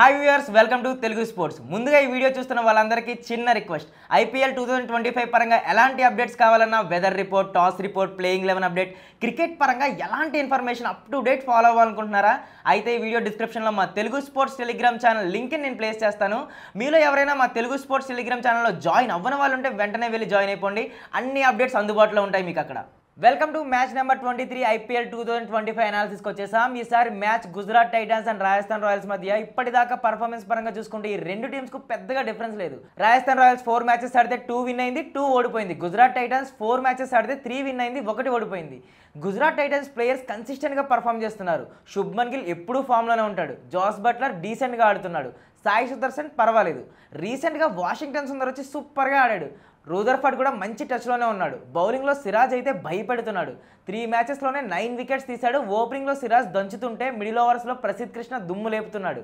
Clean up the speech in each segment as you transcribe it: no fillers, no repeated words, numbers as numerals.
Hi viewers welcome to Telugu sports. ముందుగా ఈ video చూస్తున్న వాళ్ళందరికీ చిన్న రిక్వెస్ట్. ఐపీఎల్ 2025 పరంగా ఎలాంటి అప్డేట్స్ కావాలన్నా, weather report, toss report, playing 11 update, cricket పరంగా ఎలాంటి information up to date follow అవ్వాలనుకుంటున్నారా? అయితే ఈ వీడియో డిస్క్రిప్షన్లో మా తెలుగు స్పోర్ట్స్ టెలిగ్రామ్ ఛానల్ లింక్ని నేను ప్లేస్ చేస్తాను. మీలో ఎవరైనా మా తెలుగు స్పోర్ట్స్ టెలిగ్రామ్ ఛానల్లో జాయిన్ అవ్వని వాళ్ళు ఉంటే వెంటనే వెళ్ళి జాయిన్ అయిపోండి. అన్ని అప్డేట్స్ అందుబాటులో ఉంటాయి మీకు అక్కడ. Welcome to match number 23 IPL 2025 అనాలిసిస్కి వచ్చేసాం. ఈసారి match Gujarat Titans and Rajasthan Royals మధ్య. ఇప్పటిదాకా పర్ఫార్మెన్స్ పరంగా చూసుకుంటే ఈ రెండు టీమ్స్కు పెద్దగా డిఫరెన్స్ లేదు. రాజస్థాన్ రాయల్స్ 4 మ్యాచెస్ ఆడితే 2 విన్ అయింది, 2 ఓడిపోయింది. గుజరాత్ టైటన్స్ 4 మ్యాచెస్ ఆడితే 3 విన్ అయింది, 1 ఓడిపోయింది. గుజరాత్ టైటన్స్ ప్లేయర్స్ కన్సిస్టెంట్గా పర్ఫామ్ చేస్తున్నారు. శుభ్మన్ గిల్ ఎప్పుడూ ఫామ్లోనే ఉంటాడు. జాస్ బట్లర్ డీసెంట్గా ఆడుతున్నాడు. సాయి సుదర్శన్ పర్వాలేదు. రీసెంట్గా వాషింగ్టన్ సుందర్ వచ్చి సూపర్గా ఆడాడు. రూదర్ఫర్డ్ కూడా మంచి టచ్లోనే ఉన్నాడు. బౌలింగ్లో సిరాజ్ అయితే భయపెడుతున్నాడు. 3 మ్యాచెస్లోనే 9 వికెట్స్ తీశాడు. ఓపెనింగ్లో సిరాజ్ దంచుతుంటే మిడిల్ ఓవర్స్లో ప్రసిద్ధ్ కృష్ణ దుమ్ము లేపుతున్నాడు.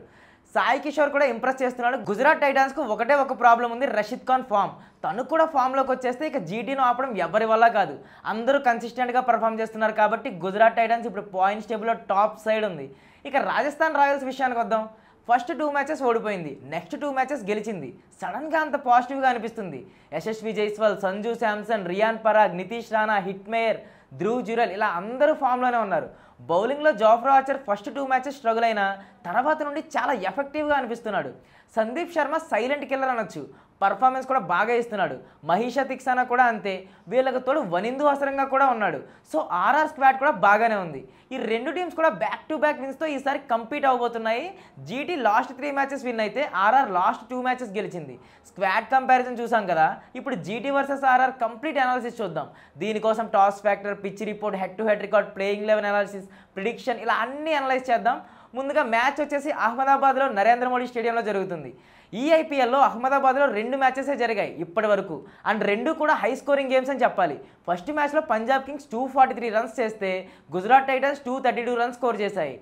సాయి కిషోర్ కూడా ఇంప్రెస్ చేస్తున్నాడు. గుజరాత్ టైటన్స్కు ఒకటే ఒక ప్రాబ్లం ఉంది, రషీద్ ఖాన్ ఫామ్. తను కూడా ఫామ్లోకి వచ్చేస్తే ఇక జీటీను ఆపడం ఎవరి వల్ల కాదు. అందరూ కన్సిస్టెంట్గా పర్ఫామ్ చేస్తున్నారు కాబట్టి గుజరాత్ టైటన్స్ ఇప్పుడు పాయింట్స్ టేబుల్లో టాప్ సైడ్ ఉంది. ఇక రాజస్థాన్ రాయల్స్ విషయానికి వద్దాం. ఫస్ట్ 2 మ్యాచెస్ ఓడిపోయింది, నెక్స్ట్ 2 మ్యాచెస్ గెలిచింది. సడన్గా అంత పాజిటివ్గా అనిపిస్తుంది. యశస్వి జైస్వాల్, సంజు శాంసన్, రియాన్ పరాగ్, నితీష్ రాణా, హిట్ మేయర్, ధ్రువ్ జురెల్ ఇలా అందరూ ఫామ్లోనే ఉన్నారు. బౌలింగ్లో Jofra Archer first 2 matches struggle అయినా తర్వాత నుండి చాలా ఎఫెక్టివ్గా అనిపిస్తున్నాడు. సందీప్ శర్మ సైలెంట్ కిల్లర్ అనొచ్చు. పర్ఫార్మెన్స్ కూడా బాగా ఇస్తున్నాడు. మహిషా తిక్సానా కూడా అంతే. వీళ్ళకి తోడు వనిందు అసరంగా కూడా ఉన్నాడు. సో ఆర్ఆర్ స్క్వాడ్ కూడా బాగానే ఉంది. ఈ రెండు టీమ్స్ కూడా బ్యాక్ టు బ్యాక్ విన్స్తో ఈసారి కంపీట్ అవ్వబోతున్నాయి. జీటీ లాస్ట్ 3 మ్యాచెస్ విన్ అయితే ఆర్ఆర్ లాస్ట్ 2 మ్యాచెస్ గెలిచింది. స్క్వాడ్ కంపారిజన్ చూసాం కదా, ఇప్పుడు GT versus RR complete analysis చూద్దాం. దీనికోసం toss factor, pitch report, head to head record, playing 11 analysis, prediction ఇలా అన్ని అనలైజ్ చేద్దాం. ముందుగా మ్యాచ్ వచ్చేసి అహ్మదాబాద్లో నరేంద్ర మోడీ స్టేడియంలో జరుగుతుంది. ఈ ఐపీఎల్లో అహ్మదాబాద్లో 2 మ్యాచెసే జరిగాయి ఇప్పటి వరకు. అండ్ 2 కూడా హై స్కోరింగ్ గేమ్స్ అని చెప్పాలి. ఫస్ట్ మ్యాచ్లో పంజాబ్ కింగ్స్ 243 రన్స్ చేస్తే గుజరాత్ టైటన్స్ 232 రన్స్ స్కోర్ చేశాయి.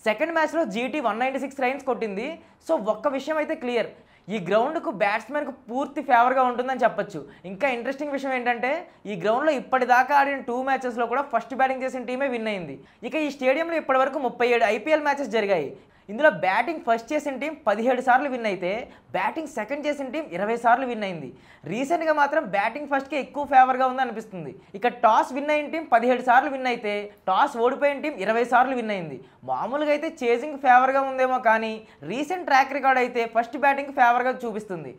సెకండ్ మ్యాచ్లో జీటీ 196 రన్స్ కొట్టింది. సో ఒక్క విషయం అయితే క్లియర్, ఈ గ్రౌండ్కు బ్యాట్స్మెన్కు పూర్తి ఫేవర్గా ఉంటుందని చెప్పొచ్చు. ఇంకా ఇంట్రెస్టింగ్ విషయం ఏంటంటే ఈ గ్రౌండ్లో ఇప్పటిదాకా ఆడిన 2 మ్యాచెస్లో కూడా ఫస్ట్ బ్యాటింగ్ చేసిన టీమే విన్ అయింది. ఇక ఈ స్టేడియంలో ఇప్పటివరకు 37 ఐపీఎల్ మ్యాచెస్ జరిగాయి. ఇందులో బ్యాటింగ్ ఫస్ట్ చేసిన టీం 17 సార్లు విన్ అయితే బ్యాటింగ్ సెకండ్ చేసిన టీం 20 సార్లు విన్ అయింది. రీసెంట్గా మాత్రం బ్యాటింగ్ ఫస్ట్కే ఎక్కువ ఫేవర్గా ఉంది అనిపిస్తుంది. ఇక టాస్ విన్ అయిన టీం 17 సార్లు విన్ అయితే టాస్ ఓడిపోయిన టీం 20 సార్లు విన్ అయింది. మామూలుగా అయితే చేజింగ్ ఫేవర్గా ఉందేమో కానీ రీసెంట్ ట్రాక్ రికార్డ్ అయితే ఫస్ట్ బ్యాటింగ్ ఫేవర్గా చూపిస్తుంది.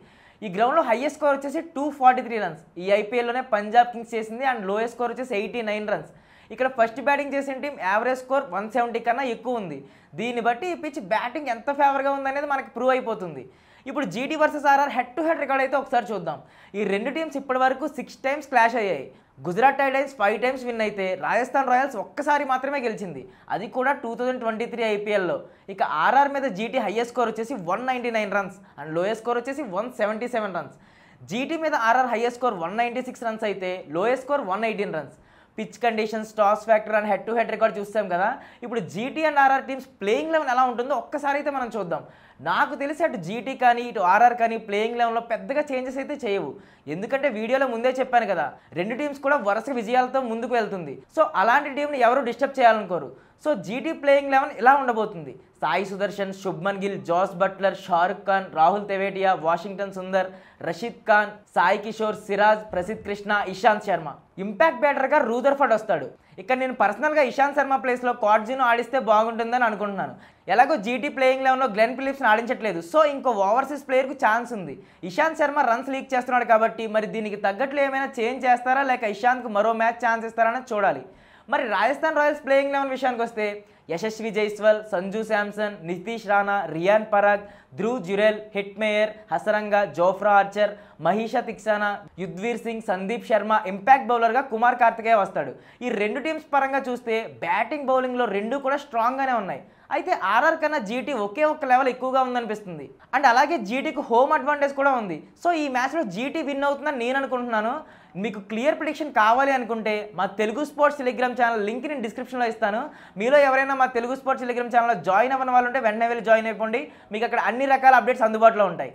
ఈ గ్రౌండ్లో హైయెస్ట్ స్కోర్ వచ్చేసి 243 రన్స్ ఈ ఐపీఎల్లోనే పంజాబ్ కింగ్స్ చేసింది. అండ్ లోయెస్ట్ స్కోర్ వచ్చేసి 89 రన్స్. ఇక్కడ ఫస్ట్ బ్యాటింగ్ చేసిన టీం యావరేజ్ స్కోర్ 170 కన్నా ఎక్కువ ఉంది. దీన్ని బట్టి ఈ పిచ్ బ్యాటింగ్ ఎంత ఫేవర్గా ఉందనేది మనకి ప్రూవ్ అయిపోతుంది. ఇప్పుడు GT versus RR head to head record అయితే ఒకసారి చూద్దాం. ఈ రెండు టీమ్స్ ఇప్పటి వరకు 6 టైమ్స్ క్లాష్ అయ్యాయి. గుజరాత్ టైటన్స్ 5 టైమ్స్ విన్ అయితే రాజస్థాన్ రాయల్స్ ఒక్కసారి మాత్రమే గెలిచింది, అది కూడా 2023 ఐపీఎల్లో. ఇక ఆర్ఆర్ మీద జీటీ హైయెస్ట్ స్కోర్ వచ్చేసి 199 రన్స్ అండ్ లోయెస్ట్ స్కోర్ వచ్చేసి 177 రన్స్. జీటీ మీద ఆర్ఆర్ హైయెస్ట్ స్కోర్ 196 రన్స్ అయితే lowest score 118 runs. Pitch conditions, toss factor and head to head record చూస్తాం కదా. ఇప్పుడు GT and RR teams playing 11 ఎలా ఉంటుందో ఒక్కసారి అయితే మనం చూద్దాం. నాకు తెలిసి అటు జీటీ కానీ ఇటు ఆర్ఆర్ కానీ ప్లేయింగ్ 11లో పెద్దగా చేంజెస్ అయితే చేయవు. ఎందుకంటే వీడియోలో ముందే చెప్పాను కదా, రెండు టీమ్స్ కూడా వరుస విజయాలతో ముందుకు వెళ్తుంది. సో అలాంటి టీంని ఎవరు డిస్టర్బ్ చేయాలనుకోరు. సో జీటీ ప్లేయింగ్ 11 ఇలా ఉండబోతుంది. Sai Sudharsan, Shubman Gill, Jos Buttler, Shahrukh Khan, Rahul Tewatia, Washington Sundar, Rashid Khan, Sai Kishore, Siraj, Prasidh Krishna, Ishant Sharma. Impact బ్యాటర్గా రూదర్ఫర్డ్ వస్తాడు. ఇక్కడ నేను పర్సనల్గా ఇషాంత్ శర్మ ప్లేస్లో క్వాడ్జిను ఆడిస్తే బాగుంటుందని అనుకుంటున్నాను. ఎలాగో జీటీ ప్లేయింగ్ 11లో గ్లెన్ ఫిలిప్స్ని ఆడించట్లేదు. సో ఇంకో ఓవర్సీస్ ప్లేయర్కు ఛాన్స్ ఉంది. ఇషాంత్ శర్మ రన్స్ లీక్ చేస్తున్నాడు కాబట్టి మరి దీనికి తగ్గట్లు ఏమైనా చేంజ్ చేస్తారా లేక ఇషాంత్కు మరో మ్యాచ్ ఛాన్స్ ఇస్తారని చూడాలి. మరి రాజస్థాన్ రాయల్స్ ప్లేయింగ్ 11 విషయానికి వస్తే Yashasvi Jaiswal, Sanju Samson, Nitish Rana, Riyan Parag, Dhruv Jurel, Hetmyer, Hasaranga, Jofra Archer, Maheesh Theekshana, Yudhvir Singh, Sandeep Sharma. Impact బౌలర్గా కుమార్ కార్తికేయ వస్తాడు. ఈ రెండు టీమ్స్ పరంగా చూస్తే బ్యాటింగ్ బౌలింగ్లో రెండు కూడా స్ట్రాంగ్గానే ఉన్నాయి. అయితే ఆర్ఆర్ కన్నా జీటీ ఒకే ఒక్క లెవెల్ ఎక్కువగా ఉందనిపిస్తుంది. అండ్ అలాగే జీటీకి హోమ్ అడ్వాంటేజ్ కూడా ఉంది. సో ఈ మ్యాచ్లో జీటీ విన్ అవుతుందని నేను అనుకుంటున్నాను. మీకు క్లియర్ ప్రిడిక్షన్ కావాలి అనుకుంటే మా Telugu sports Telegram channel link నేను డిస్క్రిప్షన్లో ఇస్తాను. మీలో ఎవరైనా మా తెలుగు స్పోర్ట్స్ టెలిగ్రామ్ ఛానల్లో జాయిన్ అవ్వని వాళ్ళు ఉంటే వెంటనే వెళ్ళి జాయిన్ అయిపోండి. మీకు అక్కడ అన్ని రకాల అప్డేట్స్ అందుబాటులో ఉంటాయి.